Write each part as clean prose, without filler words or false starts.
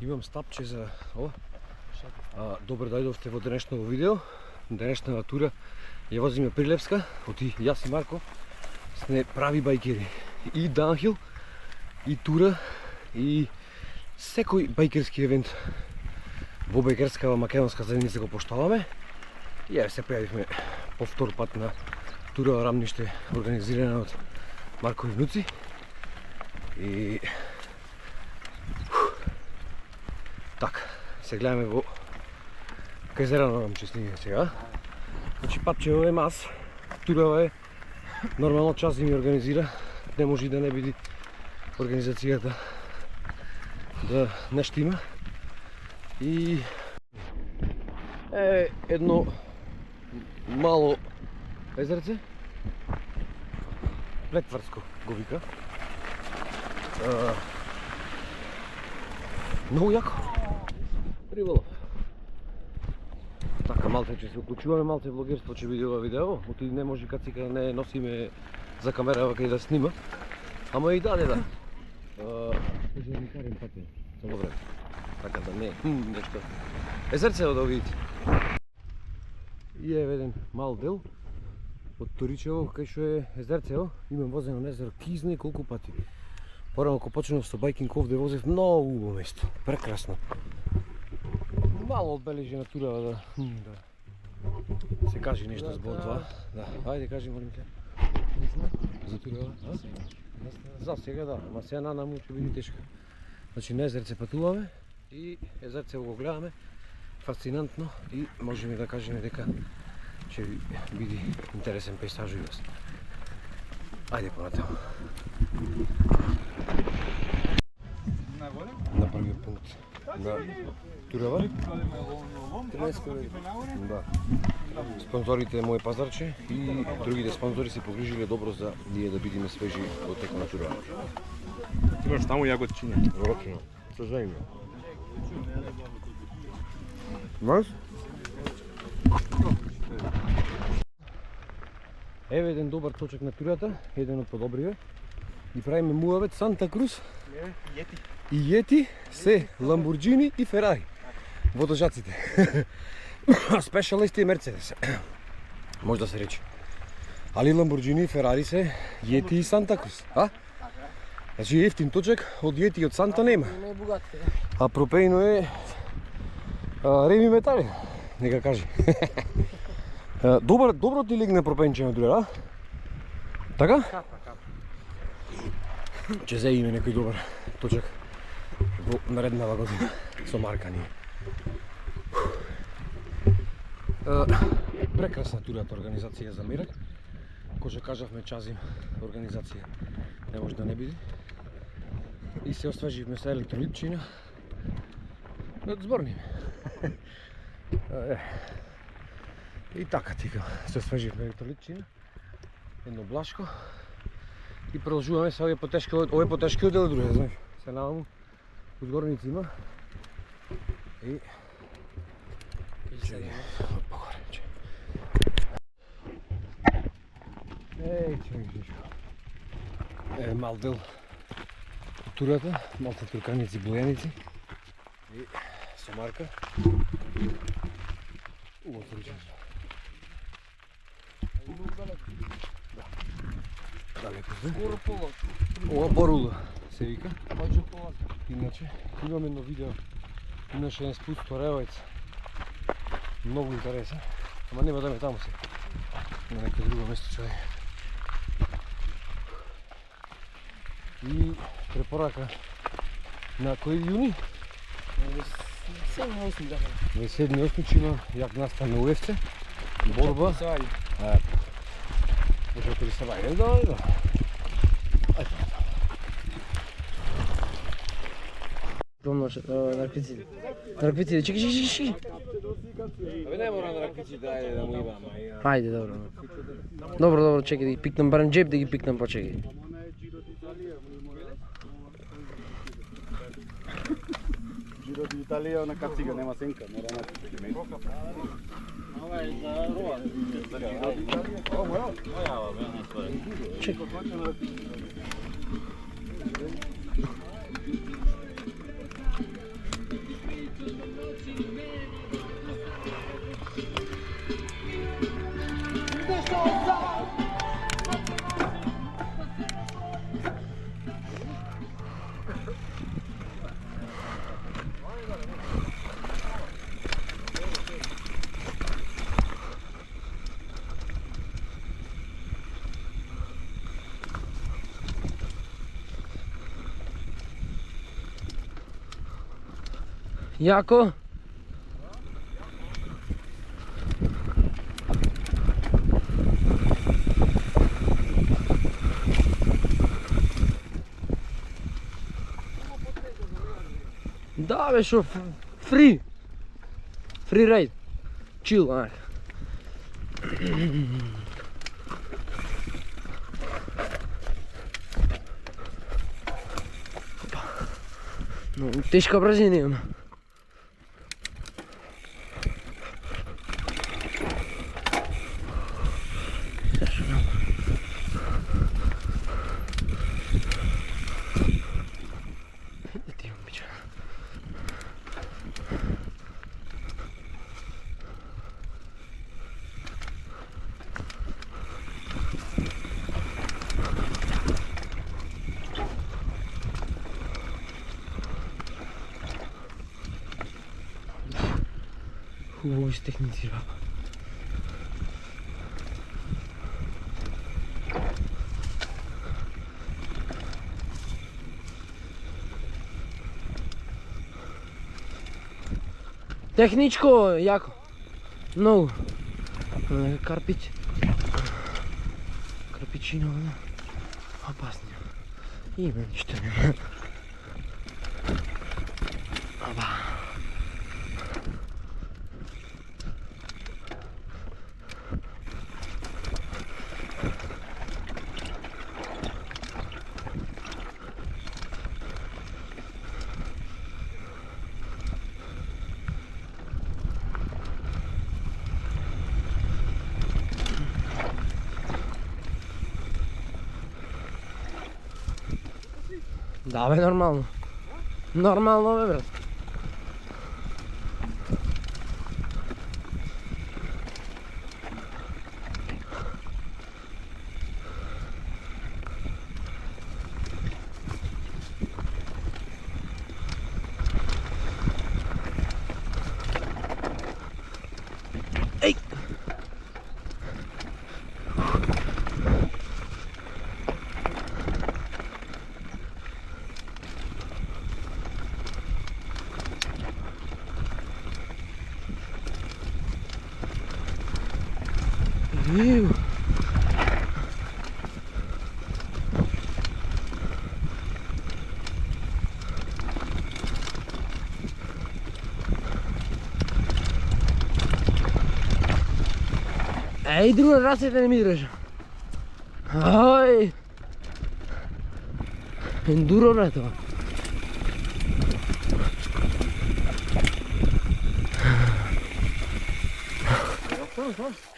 Имам стапче за ова. Добро дојдовте во денешното видео. Денешната тура ја возиме Прилепска, оти јас и Марко сме прави бајкери. И даунхил, и тура, и секој бајкерски евент во бајкерскава македонска заедница го поштаваме. И ја се појавивме по втор пат на тура Рамниште, организирана од Маркови внуци. И така, се гледаме во Кајзерано Рамче сниме сега. Значи папчево е мас, турава е нормално час да ми организира, не може и да не биде организацијата да не штима. И е едно мало езерце, Плетварско го вика. Многу јако. Риболов. Така, малце ќе се уклучуваме, малце влогерство ќе биде ова видео. Оти не може кацика не носиме за камера кај да снима. Ама и даде да. Езерникарен патен, само време. Така да не, нешто. Езерцево да видите. И е еден мал дел од Торичево, кај што е езерцево. Имам возено на езеро Кизне колку пати. Порано кога почнав со байкинг овде возев многу убаво место. Прекрасно. Мало одбележи на турава да се кажи нешто збор това. Да, ајде кажи молим те. За турава? За сега да, ама сега нанаму ќе биде тешко. Значи на езерце патуваме и езерце го гледаме. Фасцинантно и можеме да кажеме дека ќе биде интересен пейзаж и вас. Ајде понатаму. На првиот пункт на турава. Да. Спонзорите Мој пазарче и другите спонзори се погрижиле добро за ние да бидеме свежи во текот на турава. Имаш таму јаготчиња. Рочно. Со зајме. Маш? Еве еден добар точак на турата, еден од подобриве. И правиме муавет Санта Круз. И Јети се Ламборџини и Ферари во дожаците. Спешалисти и Мерцедес. Може да се рече. Али Ламборџини и Ферари се Јети и Санта Круз, а? Значи ефтин точак од Јети и од Санта нема. А пропејно е Реми Метали, нека кажи. Добро ти легне пропејнче на друга, а? Така? Ќе заиме некој добар точак во нареднава година со Марка ние. Прекрасна турата организација за Мирак. Кој што кажавме чазим организација не може да не биде. И се освеживме со електролитчина. Зборниме. И така тика се освеживме електролитчина. Едно блашко. И продолжуваме се овој потешки од друге, знаеш. Се наваму узгорници има. И погоре. Е, мал дел од турата, малце турканици, бојаници. И со Марка. Отричасно. Ова Борула се вика. Иначе имаме едно видео. Имаше еден спут со Ревајц. Многу интересен. Ама нема да ме таму се. На некој друго место човек. И препорака на кој јуни? 7-8 да. 7-8 ќе има јак настан на УФЦ. Борба. Може да се вајде, да. Помножат, наркотици. Наркотици, чекай. Абе не мора на ракиците, ајде да му имам. Ајде, добро. Добро, чекай да ги пикнам, барем джеб да ги пикнам, почекай. Giro d'Italia una cazziga nema senka, mora na Ова е за роа. Чекай. Јако? Да бе, шо, фри райд, чил, ајде. Ну, тешко брзина има. Хубаво изтехницира. Техничко, јако. Многу. Карпич. Карпичино, опасно. Има ништо нема. Аба. Да бе, нормално. Нормално бе, брат. Ей! Ew. Ej, druga raceta ne mi drži. Aj. Enduro ne to.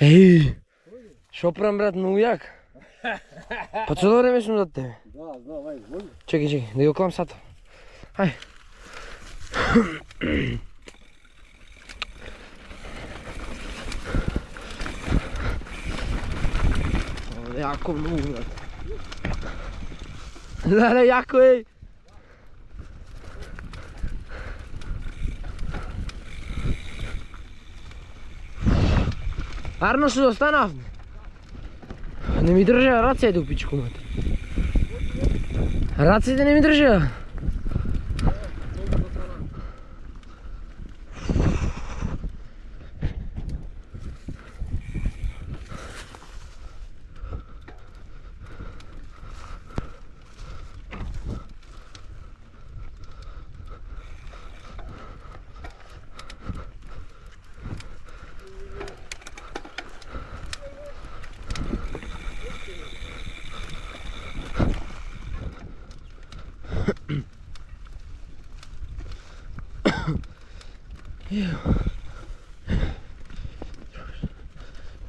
Ej. Шопрам, брат, многу јак. Па цело време сум за тебе. Да, знам, ајде, може. Чекай, да го клам сато. Ај. Јако многу, брат. Леле, јако е. Арно се останав. Не ми држа рацете у пичку мате. Рацете не ми држа.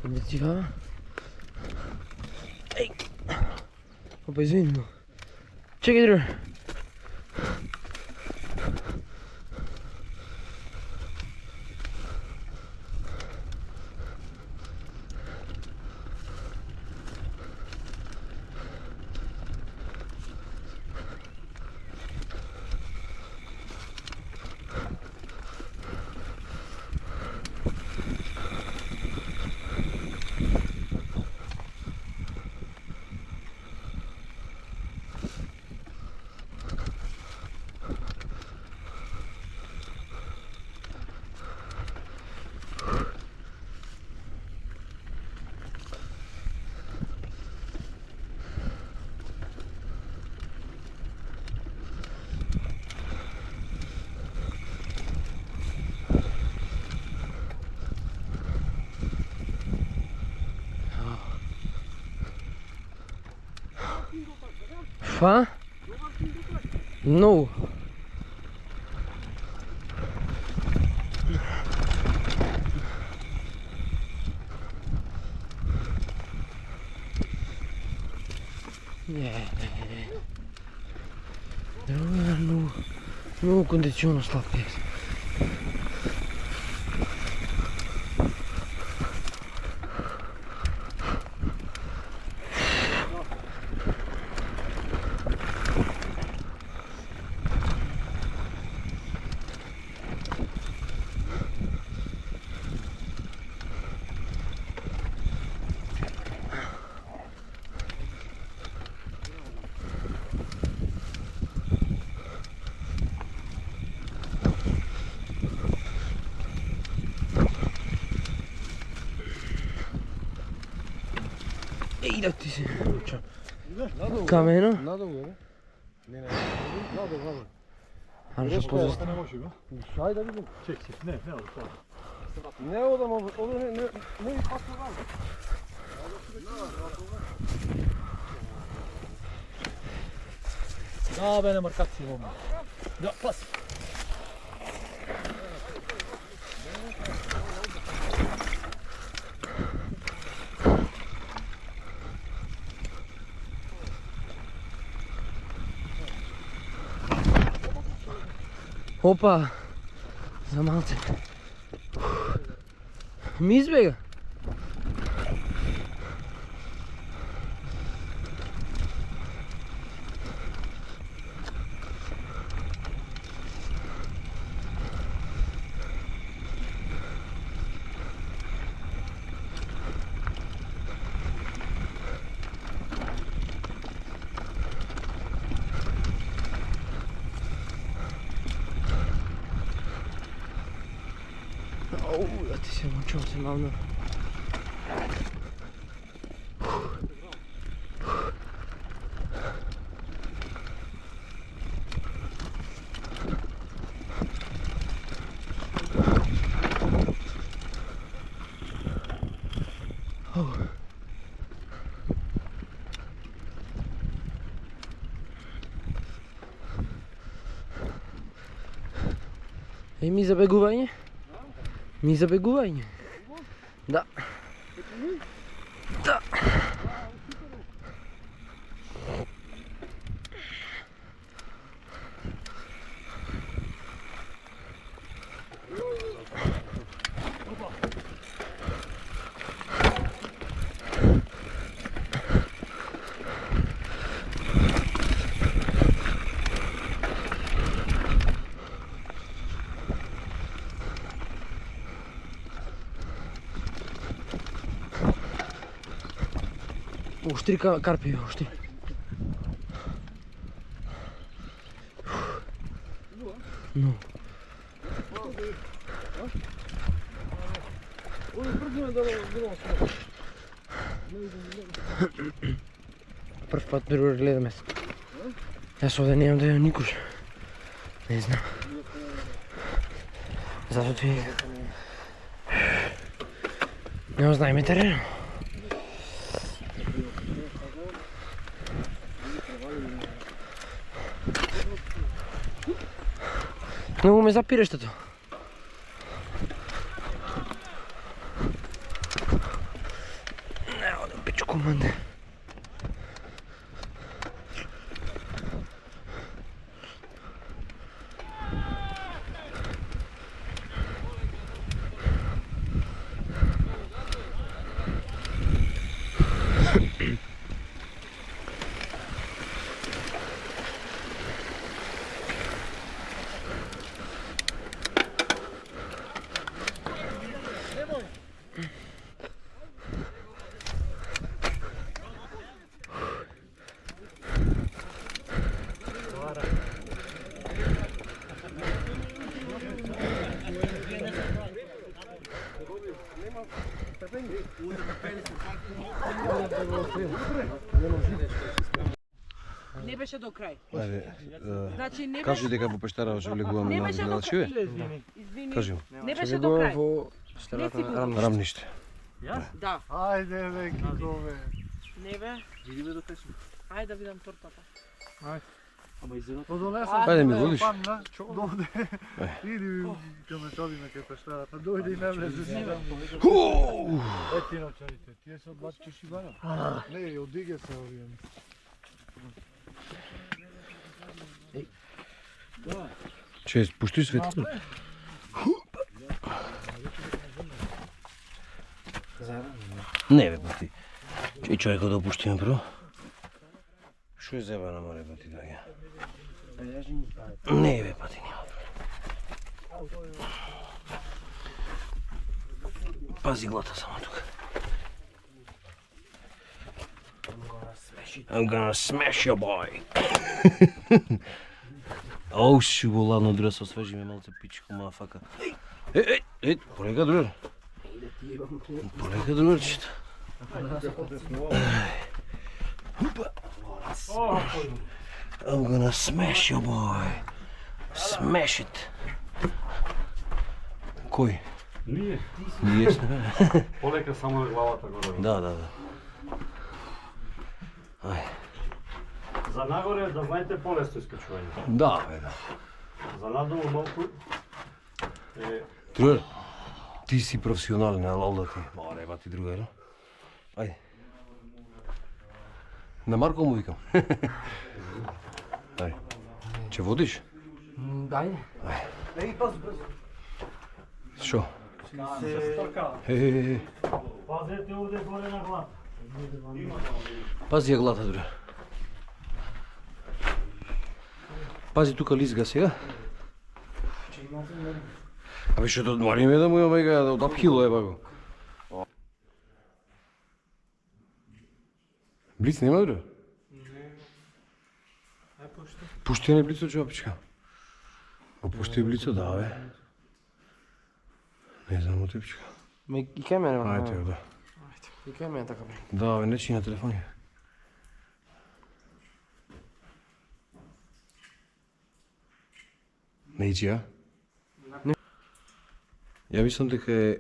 Индицива. Ей! Опа, извини, но... Чекай, друг! Fa? No. No condizione sta pesa. Ей, да ти се. Камено? Надолу, бе. Не, надолу. Ано што позаста. Не може, бе. Ајде да видим. Чек, не, оди тоа. Не одам, овде не ми пасна вам. Да, бе, не маркаци имаме. Да, пас. Опа! За малце. Ми избега. Да ти се мучил се мавно. Ej, mi zabegување? Ми забегување? Да. Да. Оштри карпи, оштри. Ну. Прв пат друг гледаме. Јас овде немам да ја никош. Не знам. Зато ти... Не ознаеме терен. Многу ме запирештето. Не беше до крај. Ајде, Значи не кажи беше. дека во пештера ќе влегуваме Не на беше до гледачиве. крај. Извини. Кажи му. Не Ќе беше до влегувам крај. во пещерата Не си на го Рамниште. Рамниште. Да. Ајде, бе, кикове. Не бе. Видиме до тече. Ајде да видам тортата. Ама изгледа. Подонесам. Ајде ми водиш. Дојде. Иди ќе ме шодиме кај пештарата. Дојде и не влезе си. Ети новчарите, тие се одбачиш и бара. Не, одиге се овие. Че, пушти свет. Не бе, пати. И човекот да пуштиме прво. Шо е зебана, море, пати, даја? Не бе, пати, нема. Пази глата само тука. I'm gonna smash you, boy. Оу, ши го ладно, друга се освежи ме малце пичко, мафака. Полека, друга. Полека, друга, чета. I'm gonna smash you, boy. Smash it. Кој? Ние. Ние сме. Полека само на главата горе. Да. Ај. За нагоре да знаете полесто искачување. Да, бе, да. За надолу малку е Друга, ти си професионален, алал да ти. Море, ба ти друга, но? Ајде. На Марко му викам. Ајде. Че водиш? Ајде. Шо? се стрка. Пазете овде горе на глава. Пази ја глата, друга. Пази тука лизга сега. Абе што одмориме да му ја мега од апхило еба го. Блиц нема друга? Не. Ај пушти. Пушти не блицо чопичка. Го пушти блицо, да бе. Не знам о тепичка. Ме и кај мене, Ајде, да. И кај мене така бе. Да, бе, нечи на телефони. Не ичи, а? Не. Ја мислам дека е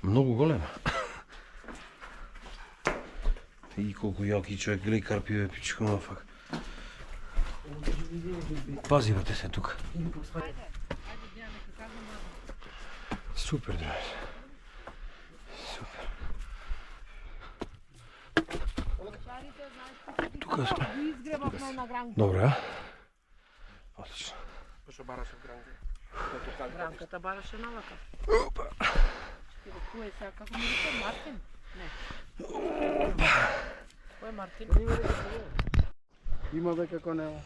многу голема. И колку јаки човек, гледај карпиве, пичко мафак. Пази бе те се тука. Супер, друже. Супер. Тука сме. Изгребавме на гранка. Добре, а? Отлично. Пошо бараше гранка. Гранката бараше налака. Кој е сега, како му рече, Мартин? Не. Кој е Мартин? Има бе како нема.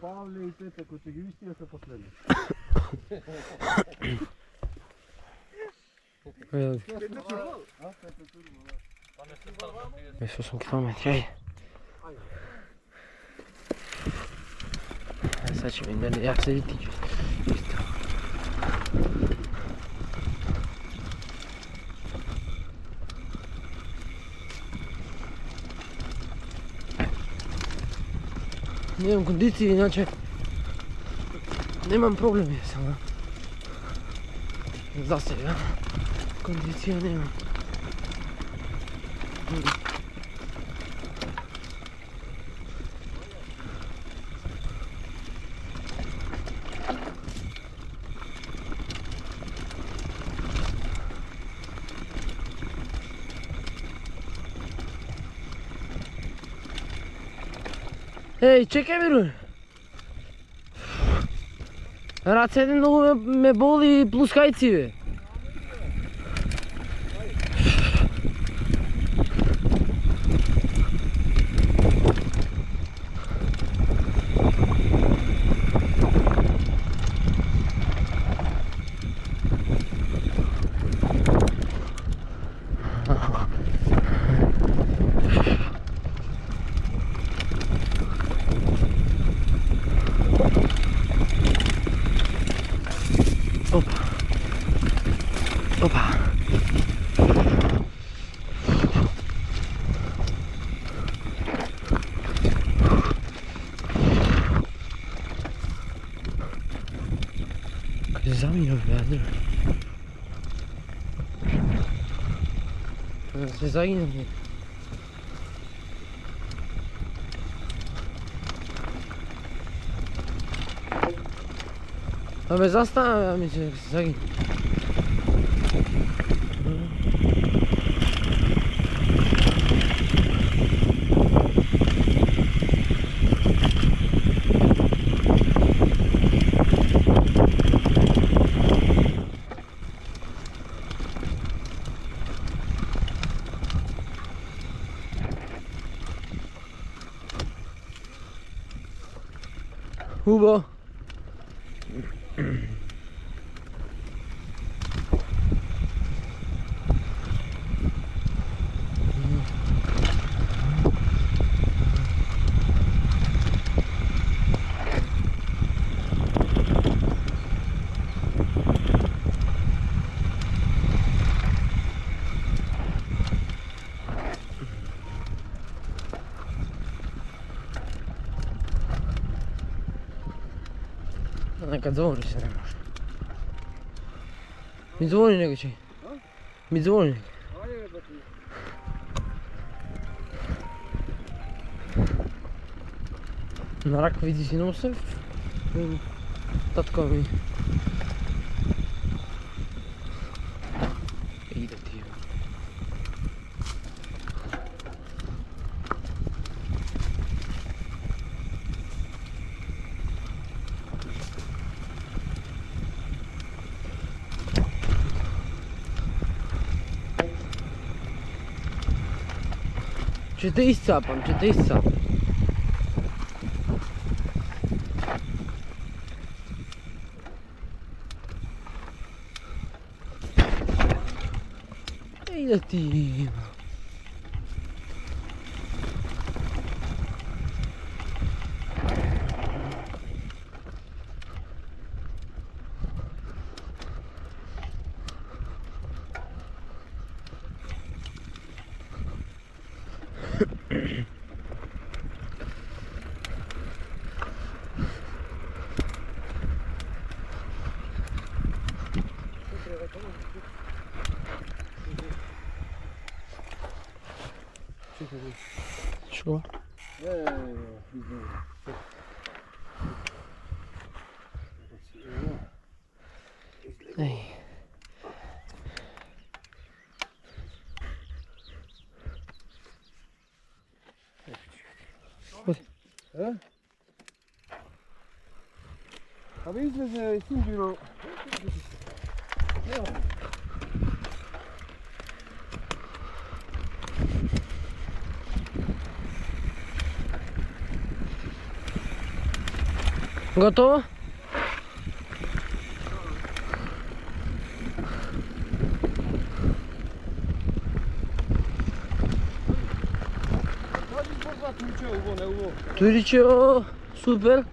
Павле и Петре, кои ќе ги виш тие се последни. Е, 8 километри, ајде. Sad će mi, jak se vidi. Nemam kondicije, inače nemam problemi samo za sebe. Kondicija nemam. Ej, čekaj Miru. Раце многу ме боли плускајци бе. Опа. заминал, бе, се загинал. Абе, застана, ами че се загинал. Hubo. Neka dzvoni se ne može. Mi dzvoni nego će. Mi dzvoni nego. Na rak vidi si nosem. Tatko mi. Ide ti. Će te iscapam, će te iscapam. Ide ti. Що? Ей. Абе излезе син биро. Готово? Туди че супер.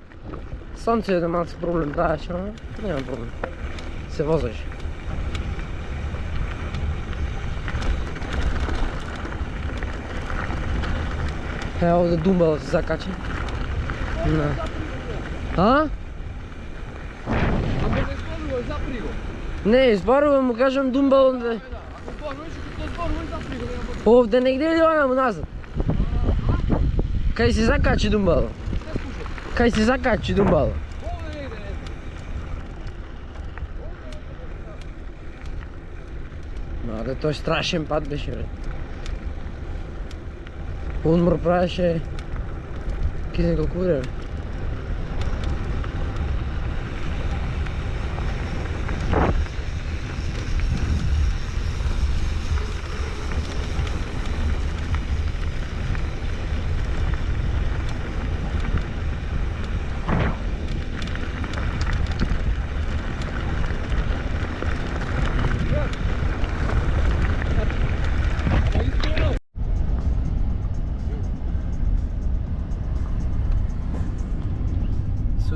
Станция да малко проблем даваше, но няма проблем. Се возиш. Evo ovdje dumbala se zakači. A? Ne, izbarувам му кажам думбал. Ovdje negdje ili onamo nazad? Kaj se zakači dumbalo? Kaj se zakači dumbalo? No, da to je strašen pad беше, bе. Odmor pravеше... Kje kako ure, bе.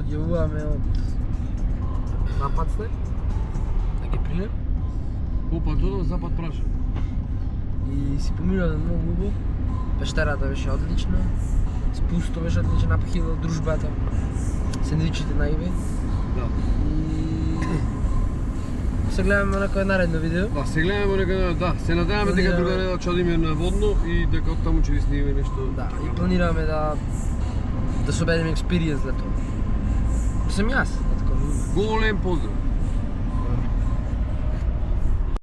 Odjevуваме от запад след, да ги прием. Опа, додо запад праша. И си поминуваме много хубаво. Пещерата беше отлична, спусто беше отлична, напахила дружбата, сендвичите наиве. Да. И се гледаме на некој наредно видео. Да, се гледаме нека, да, се надеваме дека друга неделя ќе одиме на водно и дека оттаму ќе ви снимиме нешто. Да, и планираме да соберем експириенс на тоа. Мислам јас, да така. Голем поздрав.